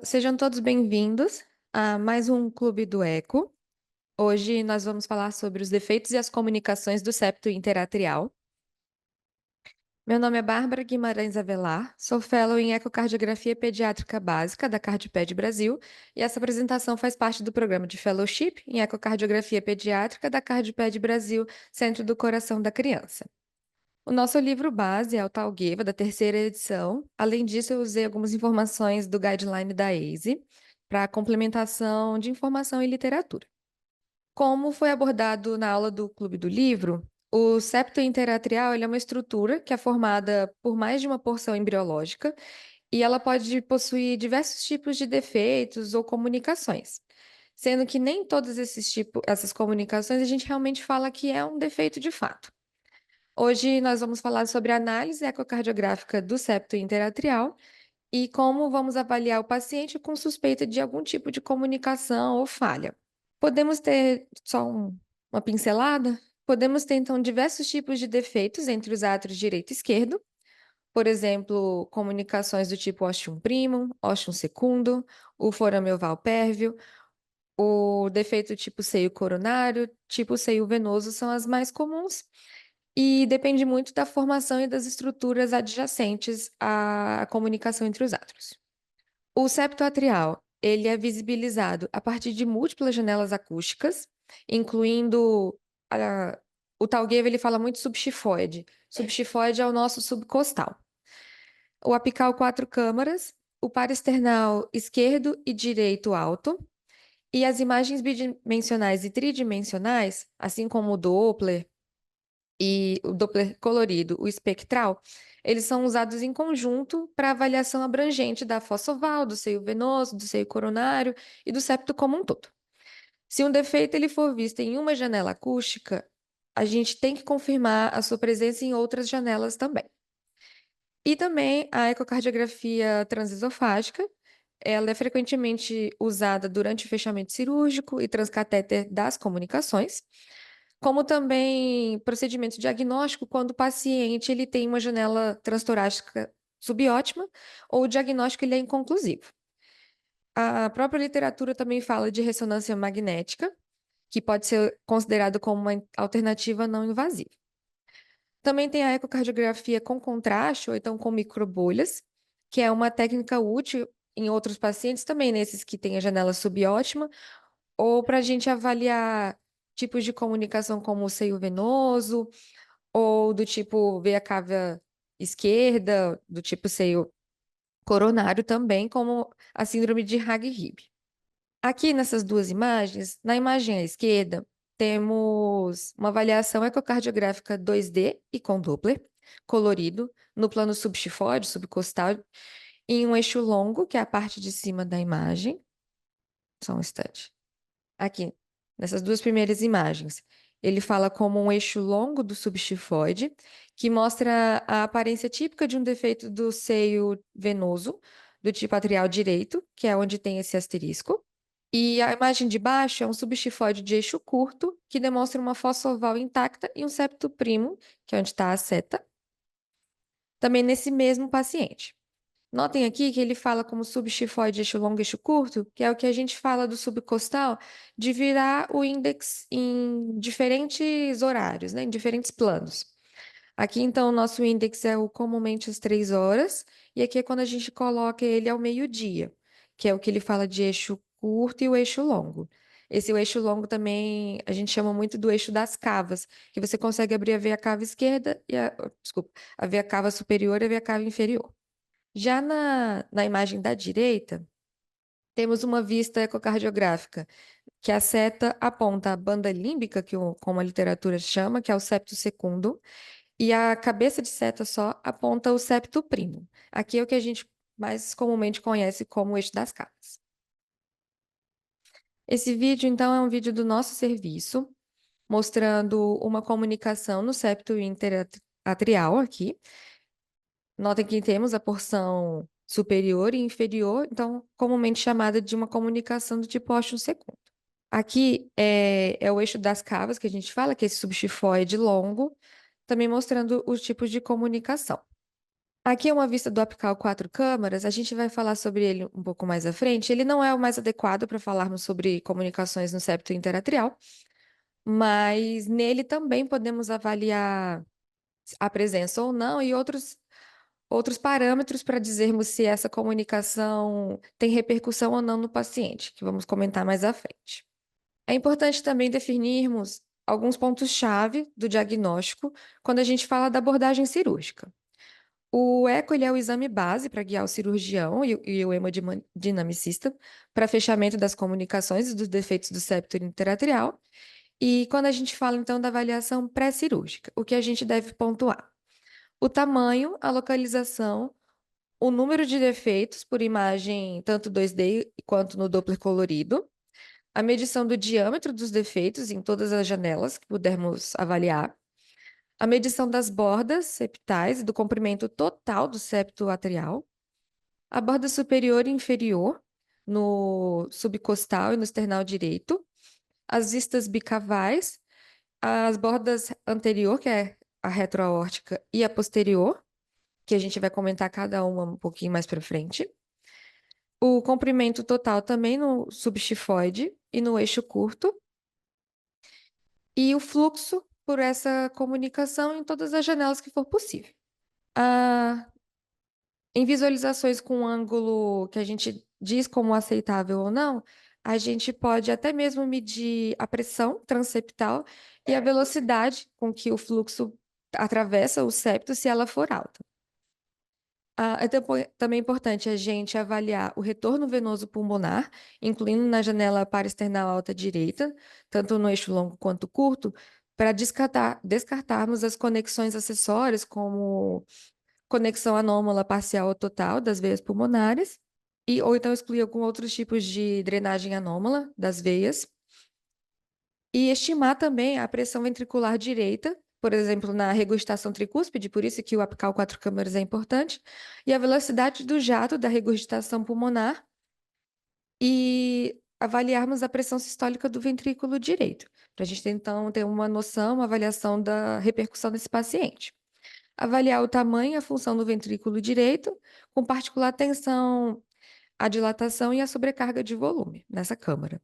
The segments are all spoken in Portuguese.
Sejam todos bem-vindos a mais um Clube do Eco. Hoje nós vamos falar sobre os defeitos e as comunicações do septo interatrial. Meu nome é Bárbara Guimarães Avelar, sou fellow em Ecocardiografia Pediátrica Básica da CardioPed Brasil e essa apresentação faz parte do programa de Fellowship em Ecocardiografia Pediátrica da CardioPed Brasil, Centro do Coração da Criança. O nosso livro base é o Talgueva, da terceira edição. Além disso, eu usei algumas informações do guideline da ASE para complementação de informação e literatura. Como foi abordado na aula do Clube do Livro, o septo interatrial ele é uma estrutura que é formada por mais de uma porção embriológica e ela pode possuir diversos tipos de defeitos ou comunicações, sendo que nem todos essas comunicações a gente realmente fala que é um defeito de fato. Hoje nós vamos falar sobre a análise ecocardiográfica do septo interatrial e como vamos avaliar o paciente com suspeita de algum tipo de comunicação ou falha. Podemos ter uma pincelada? Podemos ter, então, diversos tipos de defeitos entre os átrios direito e esquerdo, por exemplo, comunicações do tipo ostium primum, ostium secundum, o forame oval pérvio, o defeito tipo seio coronário, tipo seio venoso são as mais comuns e depende muito da formação e das estruturas adjacentes à comunicação entre os átrios. O septo atrial, ele é visibilizado a partir de múltiplas janelas acústicas, incluindo a- o Talgueva, ele fala muito subxifoide. Subxifoide é o nosso subcostal. O apical quatro câmaras, o paresternal esquerdo e direito alto, e as imagens bidimensionais e tridimensionais, assim como o Doppler e o Doppler colorido, o espectral, eles são usados em conjunto para avaliação abrangente da fossa oval, do seio venoso, do seio coronário e do septo como um todo. Se um defeito ele for visto em uma janela acústica, a gente tem que confirmar a sua presença em outras janelas também. E também a ecocardiografia transesofágica, ela é frequentemente usada durante o fechamento cirúrgico e transcatéter das comunicações, como também procedimento diagnóstico quando o paciente ele tem uma janela transtorácica subótima ou o diagnóstico ele é inconclusivo. A própria literatura também fala de ressonância magnética, que pode ser considerado como uma alternativa não invasiva. Também tem a ecocardiografia com contraste, ou então com microbolhas, que é uma técnica útil em outros pacientes, também nesses que têm a janela subótima, ou para a gente avaliar tipos de comunicação como o seio venoso, ou do tipo veia cava esquerda, do tipo seio coronário também, como a síndrome de Hag-Rib. Aqui nessas duas imagens, na imagem à esquerda, temos uma avaliação ecocardiográfica 2D e com Doppler, colorido, no plano subxifoide, subcostal, em um eixo longo, que é a parte de cima da imagem. Só um instante. Aqui, nessas duas primeiras imagens, ele fala como um eixo longo do subxifoide, que mostra a aparência típica de um defeito do seio venoso, do tipo atrial direito, que é onde tem esse asterisco. E a imagem de baixo é um subxifoide de eixo curto, que demonstra uma fossa oval intacta e um septo primo, que é onde está a seta, também nesse mesmo paciente. Notem aqui que ele fala como subxifoide eixo longo, eixo curto, que é o que a gente fala do subcostal, de virar o índex em diferentes horários, né, em diferentes planos. Aqui, então, o nosso índex é o comumente às 3 horas, e aqui é quando a gente coloca ele ao meio-dia, que é o que ele fala de eixo curto e o eixo longo. Esse o eixo longo também a gente chama muito do eixo das cavas, que você consegue abrir a veia cava esquerda e desculpa, a veia cava superior e a veia cava inferior. Já na imagem da direita, temos uma vista ecocardiográfica, que a seta aponta a banda límbica, como a literatura chama, que é o septo secundum, e a cabeça de seta só aponta o septo primo. Aqui é o que a gente mais comumente conhece como o eixo das cavas. Esse vídeo, então, é um vídeo do nosso serviço, mostrando uma comunicação no septo interatrial aqui. Notem que temos a porção superior e inferior, então, comumente chamada de uma comunicação do tipo óstium secundum. Aqui é o eixo das cavas que a gente fala, que é esse subxifoide longo, também mostrando os tipos de comunicação. Aqui é uma vista do apical quatro câmaras, a gente vai falar sobre ele um pouco mais à frente. Ele não é o mais adequado para falarmos sobre comunicações no septo interatrial, mas nele também podemos avaliar a presença ou não e outros parâmetros para dizermos se essa comunicação tem repercussão ou não no paciente, que vamos comentar mais à frente. É importante também definirmos alguns pontos-chave do diagnóstico quando a gente fala da abordagem cirúrgica. O eco, ele é o exame base para guiar o cirurgião e o hemodinamicista para fechamento das comunicações e dos defeitos do septo interatrial. E quando a gente fala, então, da avaliação pré-cirúrgica, o que a gente deve pontuar? O tamanho, a localização, o número de defeitos por imagem, tanto 2D quanto no Doppler colorido, a medição do diâmetro dos defeitos em todas as janelas que pudermos avaliar, a medição das bordas septais e do comprimento total do septo atrial, a borda superior e inferior no subcostal e no esternal direito, as vistas bicavais, as bordas anterior, que é a retroaórtica, e a posterior, que a gente vai comentar cada uma um pouquinho mais para frente. O comprimento total também no subxifoide e no eixo curto. E o fluxo por essa comunicação em todas as janelas que for possível. Ah, em visualizações com um ângulo que a gente diz como aceitável ou não, a gente pode até mesmo medir a pressão transeptal e a velocidade com que o fluxo atravessa o septo se ela for alta. Também importante a gente avaliar o retorno venoso pulmonar, incluindo na janela parasternal alta direita, tanto no eixo longo quanto curto, para descartarmos as conexões acessórias, como conexão anômala parcial ou total das veias pulmonares, ou então excluir algum outros tipos de drenagem anômala das veias. E estimar também a pressão ventricular direita, por exemplo, na regurgitação tricúspide, por isso que o apical quatro câmaras é importante, e a velocidade do jato da regurgitação pulmonar e avaliarmos a pressão sistólica do ventrículo direito, para a gente então ter uma noção, uma avaliação da repercussão desse paciente. Avaliar o tamanho e a função do ventrículo direito, com particular atenção à dilatação e à sobrecarga de volume nessa câmara.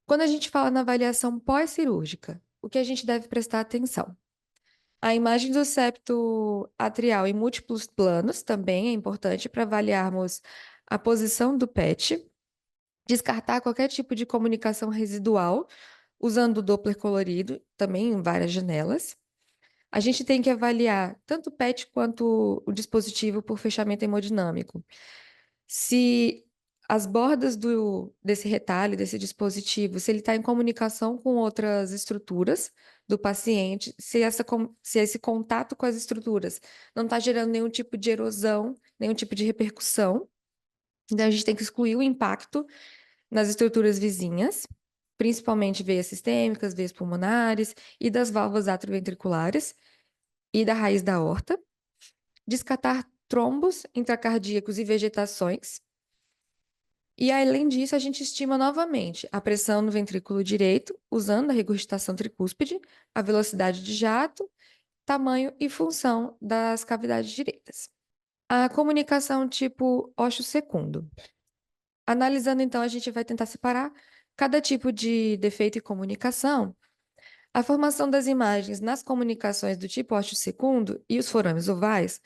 Quando a gente fala na avaliação pós-cirúrgica, o que a gente deve prestar atenção? A imagem do septo atrial em múltiplos planos também é importante para avaliarmos a posição do PET, descartar qualquer tipo de comunicação residual, usando o Doppler colorido, também em várias janelas. A gente tem que avaliar tanto o PET quanto o dispositivo por fechamento hemodinâmico. Se as bordas desse retalho, desse dispositivo, se ele está em comunicação com outras estruturas do paciente, se esse contato com as estruturas não está gerando nenhum tipo de erosão, nenhum tipo de repercussão, então a gente tem que excluir o impacto nas estruturas vizinhas, principalmente veias sistêmicas, veias pulmonares e das válvulas atrioventriculares e da raiz da aorta, descartar trombos intracardíacos e vegetações. E além disso, a gente estima novamente a pressão no ventrículo direito, usando a regurgitação tricúspide, a velocidade de jato, tamanho e função das cavidades direitas. A comunicação tipo ósseo secundo. Analisando, então, a gente vai tentar separar cada tipo de defeito e comunicação. A formação das imagens nas comunicações do tipo ósseo secundo e os forames ovais,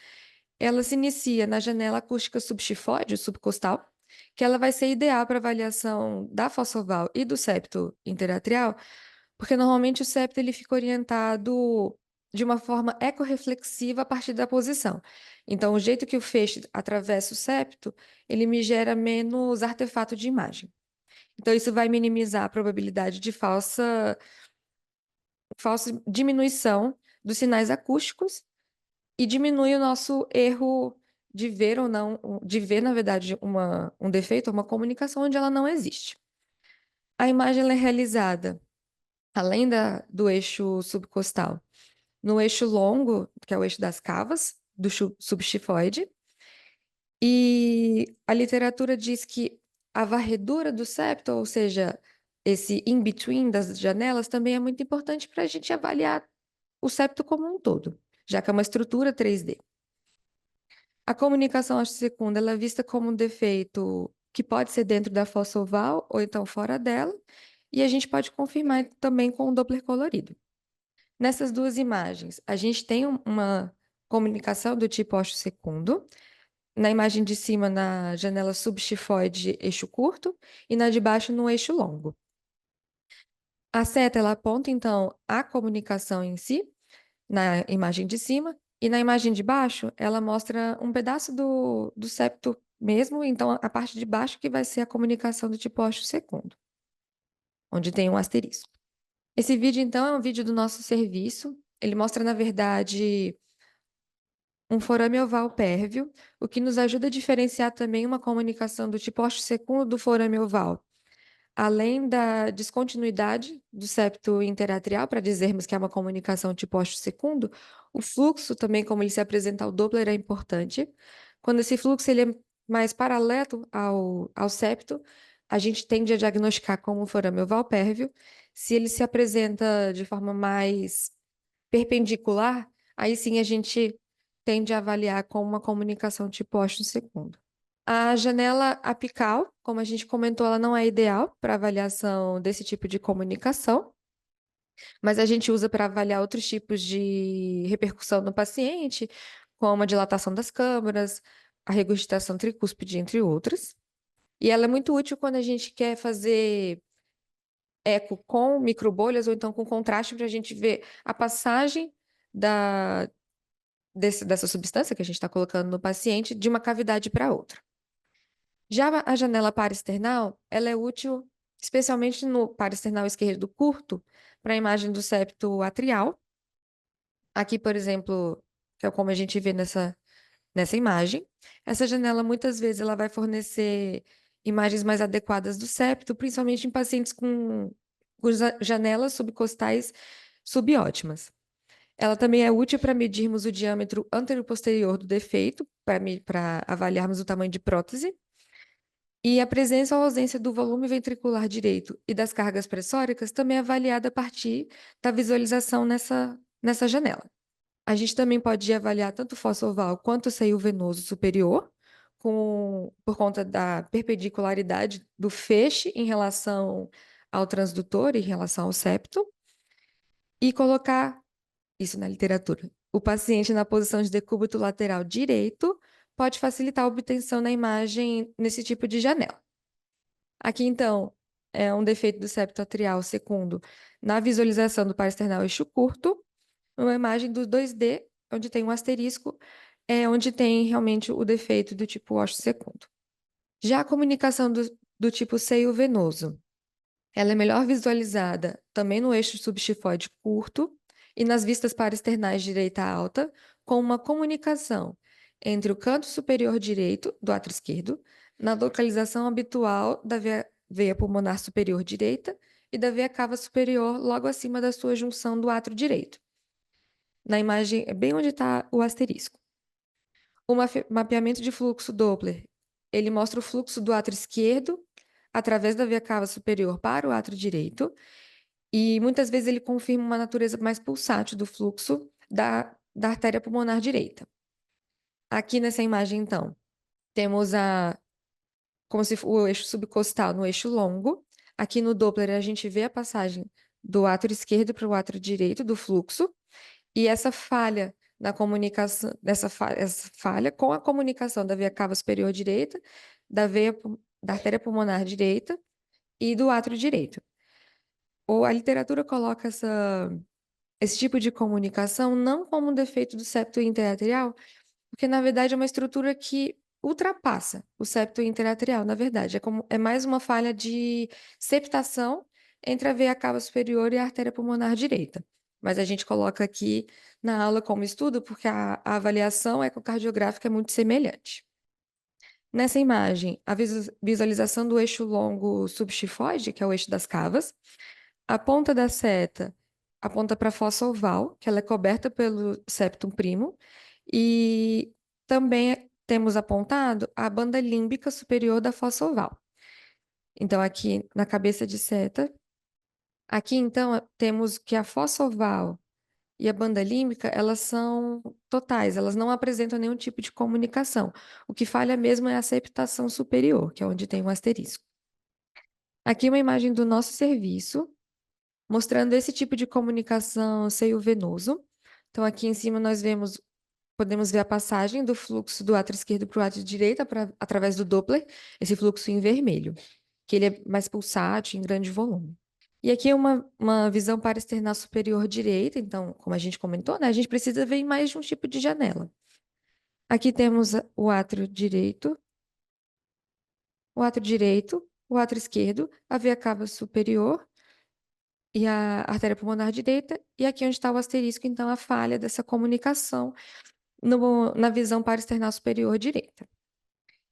ela se inicia na janela acústica subxifóide, subcostal, que ela vai ser ideal para avaliação da fossa oval e do septo interatrial, porque normalmente o septo ele fica orientado de uma forma ecorreflexiva a partir da posição. Então, o jeito que o feixe atravessa o septo, ele me gera menos artefato de imagem. Então, isso vai minimizar a probabilidade de falsa diminuição dos sinais acústicos e diminui o nosso erro de ver ou não, de ver, na verdade, um defeito, uma comunicação onde ela não existe. A imagem ela é realizada, além do eixo subcostal, no eixo longo, que é o eixo das cavas, do subxifoide, e a literatura diz que a varredura do septo, ou seja, esse in-between das janelas, também é muito importante para a gente avaliar o septo como um todo, já que é uma estrutura 3D. A comunicação ossicunda, ela é vista como um defeito que pode ser dentro da fossa oval ou então fora dela, e a gente pode confirmar também com o Doppler colorido. Nessas duas imagens, a gente tem uma comunicação do tipo osso-secundo. Na imagem de cima, na janela subxifoide, eixo curto, e na de baixo, no eixo longo. A seta, ela aponta, então, a comunicação em si, na imagem de cima, e na imagem de baixo, ela mostra um pedaço do septo mesmo, então a parte de baixo que vai ser a comunicação do tipo osso-secundo, onde tem um asterisco. Esse vídeo, então, é um vídeo do nosso serviço. Ele mostra, na verdade, um forame oval pérvio, o que nos ajuda a diferenciar também uma comunicação do tipo osso-secundo do forame oval. Além da descontinuidade do septo interatrial, para dizermos que é uma comunicação tipo osso-secundo, o fluxo também, como ele se apresenta ao Doppler, é importante. Quando esse fluxo ele é mais paralelo ao septo, a gente tende a diagnosticar como um forame oval pérvio. Se ele se apresenta de forma mais perpendicular, aí sim a gente tende a avaliar como uma comunicação tipo osso-secundo. A janela apical, como a gente comentou, ela não é ideal para avaliação desse tipo de comunicação, mas a gente usa para avaliar outros tipos de repercussão no paciente, como a dilatação das câmaras, a regurgitação tricúspide, entre outras. E ela é muito útil quando a gente quer fazer eco com microbolhas ou então com contraste para a gente ver a passagem da, dessa substância que a gente está colocando no paciente de uma cavidade para outra. Já a janela parasternal, ela é útil especialmente no parasternal esquerdo curto, para a imagem do septo atrial. Aqui, por exemplo, que é como a gente vê nessa imagem. Essa janela, muitas vezes, ela vai fornecer imagens mais adequadas do septo, principalmente em pacientes com janelas subcostais subótimas. Ela também é útil para medirmos o diâmetro anteroposterior do defeito, para avaliarmos o tamanho de prótese. E a presença ou ausência do volume ventricular direito e das cargas pressóricas também é avaliada a partir da visualização nessa janela. A gente também pode avaliar tanto o fosso oval quanto o seio venoso superior, por conta da perpendicularidade do feixe em relação ao transdutor, em relação ao septo, e colocar isso na literatura. O paciente na posição de decúbito lateral direito pode facilitar a obtenção na imagem nesse tipo de janela. Aqui, então, é um defeito do septo atrial secundo na visualização do parasternal eixo curto, uma imagem do 2D, onde tem um asterisco, onde tem realmente o defeito do tipo Wash secundo. Já a comunicação do tipo seio venoso, ela é melhor visualizada também no eixo subxifoide curto e nas vistas parasternais direita alta, com uma comunicação entre o canto superior direito do átrio esquerdo, na localização habitual da veia pulmonar superior direita e da veia cava superior logo acima da sua junção do átrio direito. Na imagem, é bem onde está o asterisco. O mapeamento de fluxo Doppler, ele mostra o fluxo do átrio esquerdo através da veia cava superior para o átrio direito, e muitas vezes ele confirma uma natureza mais pulsátil do fluxo da artéria pulmonar direita. Aqui nessa imagem, então, temos como se o eixo subcostal no eixo longo. Aqui no Doppler, a gente vê a passagem do átrio esquerdo para o átrio direito do fluxo, e essa falha na comunicação, essa falha com a comunicação da veia cava superior direita, da artéria pulmonar direita e do átrio direito. Ou a literatura coloca esse tipo de comunicação não como um defeito do septo interatrial, porque na verdade é uma estrutura que ultrapassa o septo interatrial, na verdade. É mais uma falha de septação entre a veia cava superior e a artéria pulmonar direita. Mas a gente coloca aqui na aula como estudo porque a avaliação ecocardiográfica é muito semelhante. Nessa imagem, a visualização do eixo longo subxifoide, que é o eixo das cavas, a ponta da seta aponta para a fossa oval, que ela é coberta pelo septum primo, e também temos apontado a banda límbica superior da fossa oval. Então, aqui na cabeça de seta, aqui então temos que a fossa oval e a banda límbica, elas são totais, elas não apresentam nenhum tipo de comunicação. O que falha mesmo é a septação superior, que é onde tem um asterisco. Aqui uma imagem do nosso serviço, mostrando esse tipo de comunicação seio-venoso. Então, aqui em cima nós podemos ver a passagem do fluxo do átrio esquerdo para o átrio direito através do Doppler, esse fluxo em vermelho, que ele é mais pulsátil, em grande volume. E aqui é uma visão para externar superior direita, então, como a gente comentou, né, a gente precisa ver em mais de um tipo de janela. Aqui temos o átrio direito, o átrio esquerdo, a veia cava superior e a artéria pulmonar direita, e aqui onde está o asterisco, então, a falha dessa comunicação na visão para externar superior direita.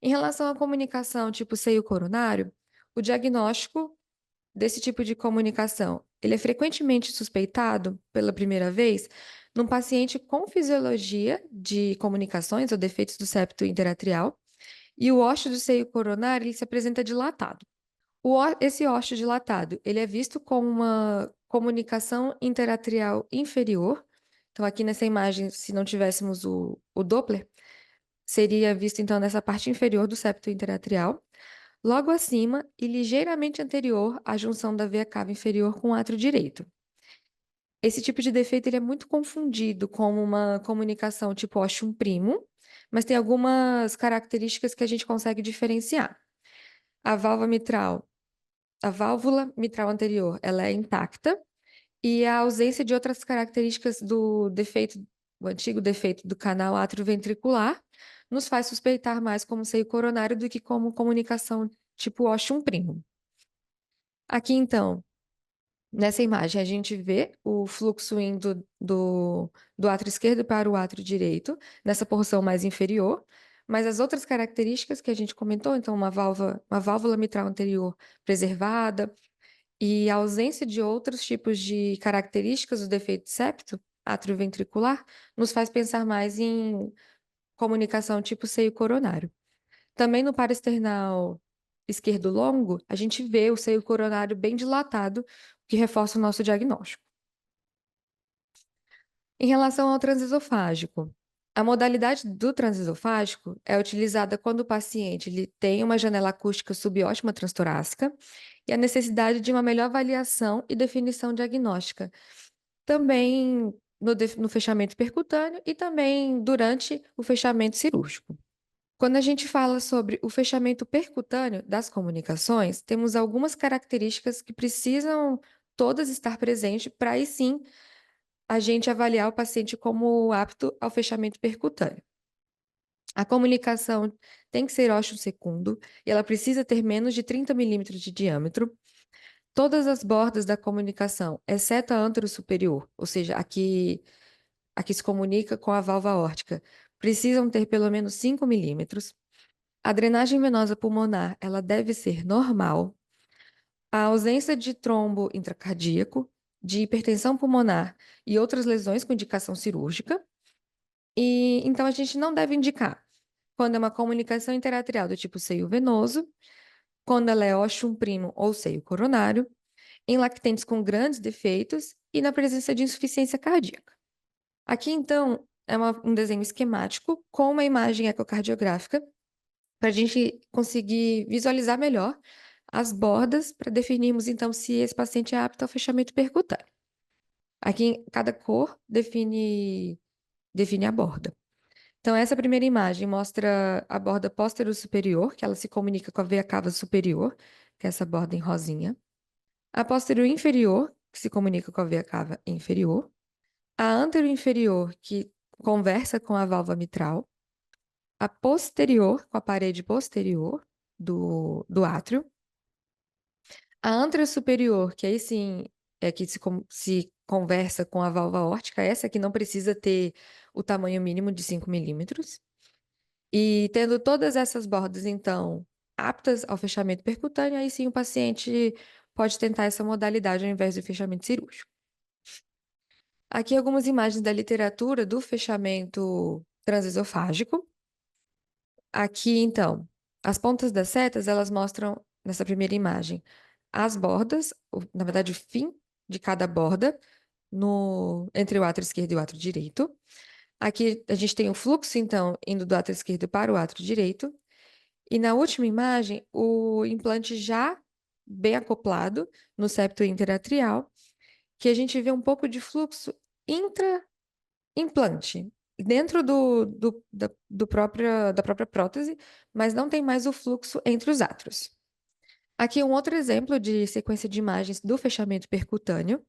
Em relação à comunicação tipo seio coronário, o diagnóstico desse tipo de comunicação, ele é frequentemente suspeitado pela primeira vez num paciente com fisiologia de comunicações ou defeitos do septo interatrial, e o ósseo do seio coronário ele se apresenta dilatado. Esse ósseo dilatado, ele é visto como uma comunicação interatrial inferior. Então, aqui nessa imagem, se não tivéssemos o Doppler, seria visto então nessa parte inferior do septo interatrial, logo acima e ligeiramente anterior à junção da veia cava inferior com o átrio direito. Esse tipo de defeito ele é muito confundido como uma comunicação tipo Ostium primo, mas tem algumas características que a gente consegue diferenciar. A válvula mitral, a válvula mitral anterior, ela é intacta e a ausência de outras características do defeito, o antigo defeito do canal atrioventricular, nos faz suspeitar mais como seio coronário do que como comunicação tipo Ostium primo. Aqui, então, nessa imagem, a gente vê o fluxo indo do átrio esquerdo para o átrio direito, nessa porção mais inferior, mas as outras características que a gente comentou, então, uma válvula mitral anterior preservada e a ausência de outros tipos de características do defeito septo atrioventricular, nos faz pensar mais em comunicação tipo seio coronário. Também no paraesternal esquerdo longo, a gente vê o seio coronário bem dilatado, o que reforça o nosso diagnóstico. Em relação ao transesofágico, a modalidade do transesofágico é utilizada quando o paciente ele tem uma janela acústica subótima transtorácica e a necessidade de uma melhor avaliação e definição diagnóstica. Também no fechamento percutâneo e também durante o fechamento cirúrgico. Quando a gente fala sobre o fechamento percutâneo das comunicações, temos algumas características que precisam todas estar presentes para aí sim a gente avaliar o paciente como apto ao fechamento percutâneo. A comunicação tem que ser ósseo secundo e ela precisa ter menos de 30 milímetros de diâmetro. Todas as bordas da comunicação, exceto a antero superior, ou seja, a que se comunica com a válvula aórtica, precisam ter pelo menos 5 milímetros. A drenagem venosa pulmonar, ela deve ser normal. A ausência de trombo intracardíaco, de hipertensão pulmonar e outras lesões com indicação cirúrgica. E então a gente não deve indicar quando é uma comunicação interatrial do tipo seio venoso, quando ela é óstium primo ou seio coronário, em lactentes com grandes defeitos e na presença de insuficiência cardíaca. Aqui, então, é um desenho esquemático com uma imagem ecocardiográfica para a gente conseguir visualizar melhor as bordas para definirmos, então, se esse paciente é apto ao fechamento percutâneo. Aqui, cada cor define a borda. Então, essa primeira imagem mostra a borda superior, que ela se comunica com a veia cava superior, que é essa borda em rosinha. A posterior inferior, que se comunica com a veia cava inferior. A anterior inferior, que conversa com a válvula mitral. A posterior, com a parede posterior do átrio. A anterior superior, que aí sim é que se conversa com a válvula aórtica, essa que não precisa ter o tamanho mínimo de 5 milímetros. E tendo todas essas bordas, então, aptas ao fechamento percutâneo, aí sim o paciente pode tentar essa modalidade ao invés do fechamento cirúrgico. Aqui algumas imagens da literatura do fechamento transesofágico. Aqui, então, as pontas das setas, elas mostram, nessa primeira imagem, as bordas, na verdade, o fim de cada borda, entre o átrio esquerdo e o átrio direito. Aqui a gente tem o fluxo, então, indo do átrio esquerdo para o átrio direito. E na última imagem, o implante já bem acoplado no septo interatrial, que a gente vê um pouco de fluxo intra-implante, dentro da própria prótese, mas não tem mais o fluxo entre os átrios. Aqui um outro exemplo de sequência de imagens do fechamento percutâneo.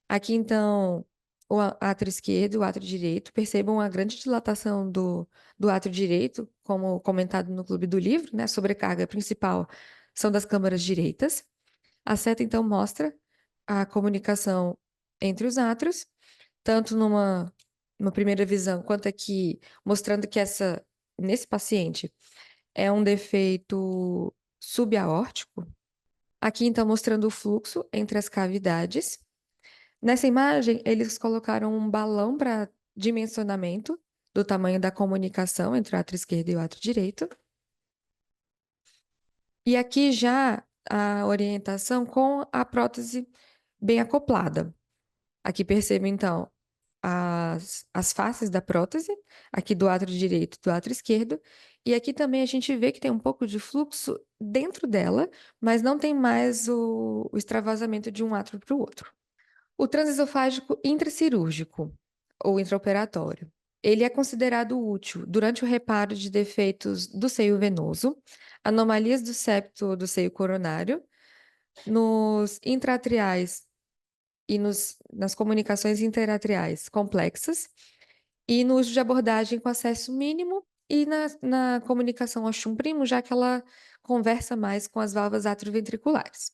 Aqui, então, o átrio esquerdo e o átrio direito. Percebam a grande dilatação do átrio direito, como comentado no Clube do Livro, né? A sobrecarga principal são das câmaras direitas. A seta, então, mostra a comunicação entre os átrios, tanto numa primeira visão, quanto aqui, mostrando que nesse paciente, é um defeito subaórtico. Aqui, então, mostrando o fluxo entre as cavidades. Nessa imagem, eles colocaram um balão para dimensionamento do tamanho da comunicação entre o átrio esquerdo e o átrio direito. E aqui já a orientação com a prótese bem acoplada. Aqui percebo, então, as faces da prótese, aqui do átrio direito e do átrio esquerdo. E aqui também a gente vê que tem um pouco de fluxo dentro dela, mas não tem mais o extravasamento de um átrio para o outro. O transesofágico intracirúrgico ou intraoperatório, ele é considerado útil durante o reparo de defeitos do seio venoso, anomalias do septo do seio coronário, nos intraatriais e nas comunicações interatriais complexas, e no uso de abordagem com acesso mínimo e na comunicação Oxum primo, já que ela conversa mais com as válvulas atrioventriculares.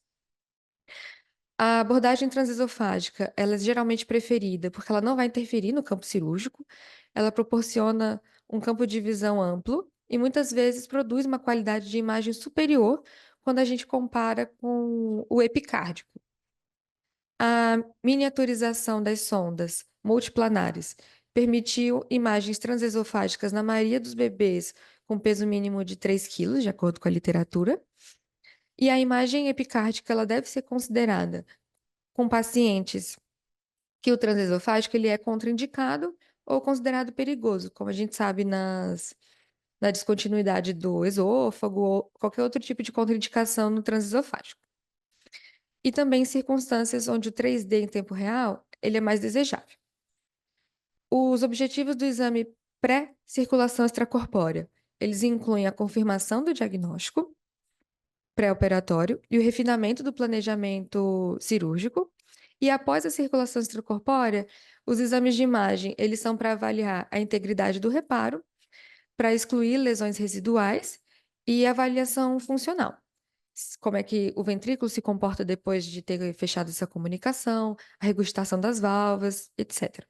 A abordagem transesofágica, ela é geralmente preferida porque ela não vai interferir no campo cirúrgico, ela proporciona um campo de visão amplo e muitas vezes produz uma qualidade de imagem superior quando a gente compara com o epicárdico. A miniaturização das sondas multiplanares permitiu imagens transesofágicas na maioria dos bebês com peso mínimo de 3 quilos, de acordo com a literatura. E a imagem epicárdica ela deve ser considerada com pacientes que o transesofágico ele é contraindicado ou considerado perigoso, como a gente sabe na descontinuidade do esôfago ou qualquer outro tipo de contraindicação no transesofágico. E também em circunstâncias onde o 3D em tempo real ele é mais desejável. Os objetivos do exame pré-circulação extracorpórea, eles incluem a confirmação do diagnóstico pré-operatório e o refinamento do planejamento cirúrgico. E após a circulação extracorpórea, os exames de imagem, eles são para avaliar a integridade do reparo, para excluir lesões residuais e avaliação funcional. Como é que o ventrículo se comporta depois de ter fechado essa comunicação, a regurgitação das válvulas, etc.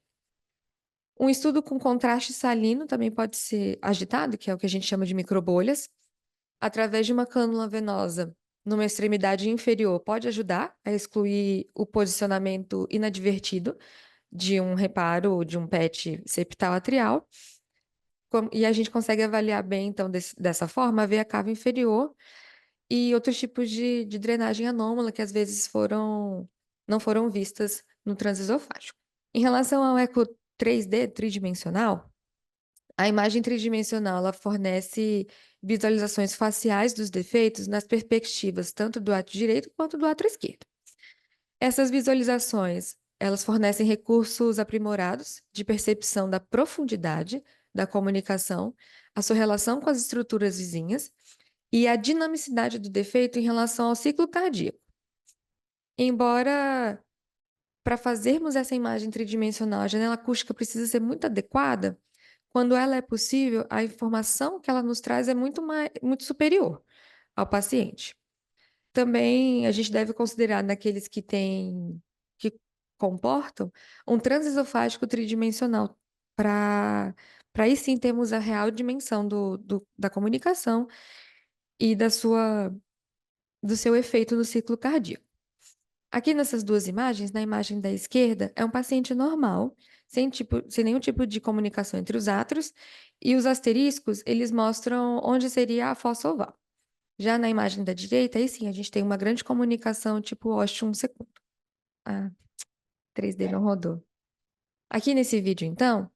Um estudo com contraste salino também pode ser agitado, que é o que a gente chama de microbolhas, através de uma cânula venosa numa extremidade inferior, pode ajudar a excluir o posicionamento inadvertido de um reparo ou de um PET septal atrial. E a gente consegue avaliar bem, então, dessa forma, a veia cava inferior e outros tipos de drenagem anômala que às vezes não foram vistas no transesofágico. Em relação ao eco 3D, tridimensional, a imagem tridimensional ela fornece visualizações faciais dos defeitos nas perspectivas tanto do átrio direito quanto do átrio esquerdo. Essas visualizações, elas fornecem recursos aprimorados de percepção da profundidade da comunicação, a sua relação com as estruturas vizinhas e a dinamicidade do defeito em relação ao ciclo cardíaco. Embora para fazermos essa imagem tridimensional, a janela acústica precisa ser muito adequada, quando ela é possível, a informação que ela nos traz é muito superior ao paciente. Também a gente deve considerar naqueles que comportam um transesofágico tridimensional, para aí sim termos a real dimensão da comunicação e do seu efeito no ciclo cardíaco. Aqui nessas duas imagens, na imagem da esquerda, é um paciente normal, sem nenhum tipo de comunicação entre os átrios, e os asteriscos, eles mostram onde seria a fossa oval. Já na imagem da direita, aí sim, a gente tem uma grande comunicação tipo Ostium secundo. Ah, 3D não rodou. Aqui nesse vídeo, então,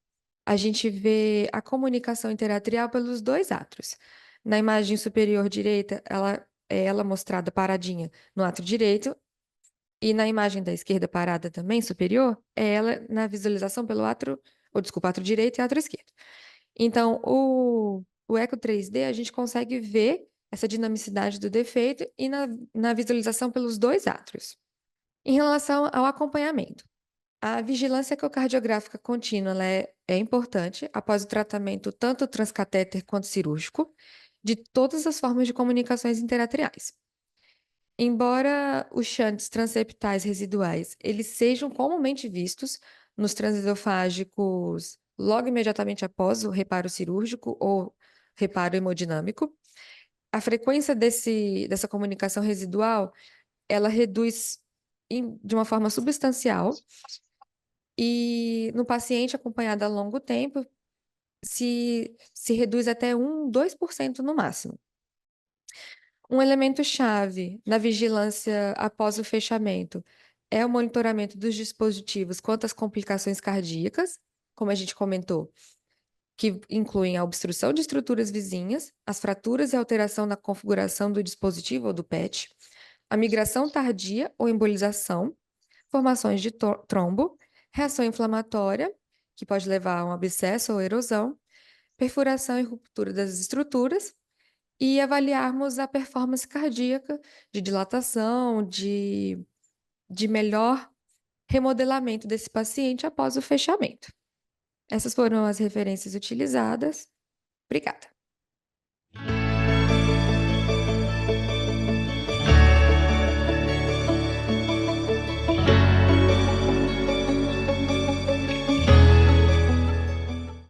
a gente vê a comunicação interatrial pelos dois átrios. Na imagem superior direita, ela mostrada paradinha no átrio direito, e na imagem da esquerda parada também, superior, é ela na visualização pelo átrio, ou desculpa, átrio direito e átrio esquerdo. Então, o Eco 3D, a gente consegue ver essa dinamicidade do defeito e na visualização pelos dois átrios. Em relação ao acompanhamento, a vigilância ecocardiográfica contínua ela é importante após o tratamento tanto transcatéter quanto cirúrgico de todas as formas de comunicações interatriais. Embora os shunts transeptais residuais eles sejam comumente vistos nos transesofágicos logo imediatamente após o reparo cirúrgico ou reparo hemodinâmico, a frequência dessa comunicação residual ela reduz de uma forma substancial e no paciente acompanhado a longo tempo se reduz até 2% no máximo. Um elemento chave na vigilância após o fechamento é o monitoramento dos dispositivos quanto às complicações cardíacas, como a gente comentou, que incluem a obstrução de estruturas vizinhas, as fraturas e alteração na configuração do dispositivo ou do PET, a migração tardia ou embolização, formações de trombo, reação inflamatória, que pode levar a um abscesso ou erosão, perfuração e ruptura das estruturas, e avaliarmos a performance cardíaca de dilatação, de melhor remodelamento desse paciente após o fechamento. Essas foram as referências utilizadas. Obrigada.